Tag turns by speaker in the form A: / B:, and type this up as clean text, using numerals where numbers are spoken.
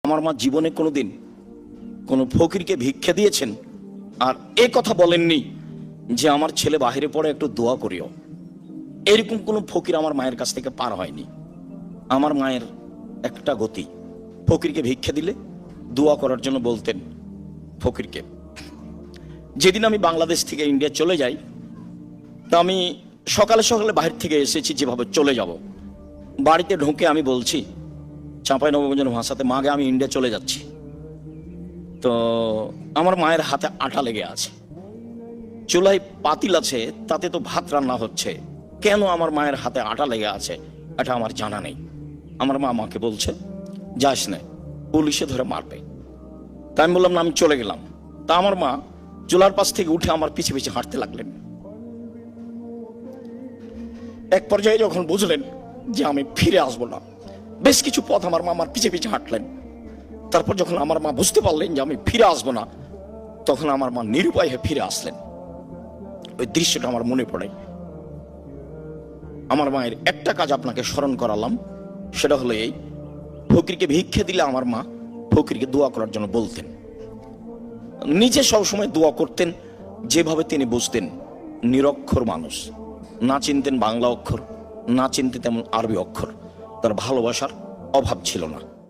A: আমার মা জীবনে কোনোদিন কোনো ফকিরকে ভিক্ষা দিয়েছেন আর এ কথা বলেননি যে আমার ছেলে বাহিরে পড়ে একটু দোয়া করিও। এরকম কোনো ফকির আমার মায়ের কাছ থেকে পার হয়নি। আমার মায়ের একটা গতি, ফকিরকে ভিক্ষা দিলে দোয়া করার জন্য বলতেন ফকিরকে। যেদিন আমি বাংলাদেশ থেকে ইন্ডিয়া চলে যাই, তা আমি সকালে সকালে বাহির থেকে এসেছি, যেভাবে চলে যাব, বাড়িতে ঢুকে আমি বলছি চাঁপাইনবাবগঞ্জের ভাষাতে, মাগে আমি ইন্ডিয়া চলে যাচ্ছি। তো আমার মায়ের হাতে আটা লেগে আছে, চুলায় পাতিল আছে, তাতে তো ভাত রান্না হচ্ছে, কেন আমার মায়ের হাতে আটা লেগে আছে এটা আমার জানা নেই। আমার মা আমাকে বলছে যাস না, পুলিশে ধরে মারবে। তাই আমি বললাম না, আমি চলে গেলাম। তা আমার মা চুলার পাশ থেকে উঠে আমার পিছে পিছে হাঁটতে লাগলেন। এক পর্যায়ে যখন বুঝলেন যে আমি ফিরে আসবো না, বেশ কিছু পথ আমার মা আমার পিছে পিছে হাঁটলেন। তারপর যখন আমার মা বুঝতে পারলেন যে আমি ফিরে আসবো না, তখন আমার মা নিরুপায় হয়ে ফিরে আসলেন। ওই দৃশ্যটা আমার মনে পড়ে। আমার মায়ের একটা কাজ আপনাকে স্মরণ করালাম, সেটা হলো এই, ফকিরকে ভিক্ষা দিলে আমার মা ফকিরকে দোয়া করার জন্য বলতেন। নিজে সবসময় দোয়া করতেন যেভাবে তিনি বুঝতেন। নিরক্ষর মানুষ, না চিনতেন বাংলা অক্ষর, না চিনতেন তেমন আরবি অক্ষর, তার ভালোবাসার অভাব ছিল না।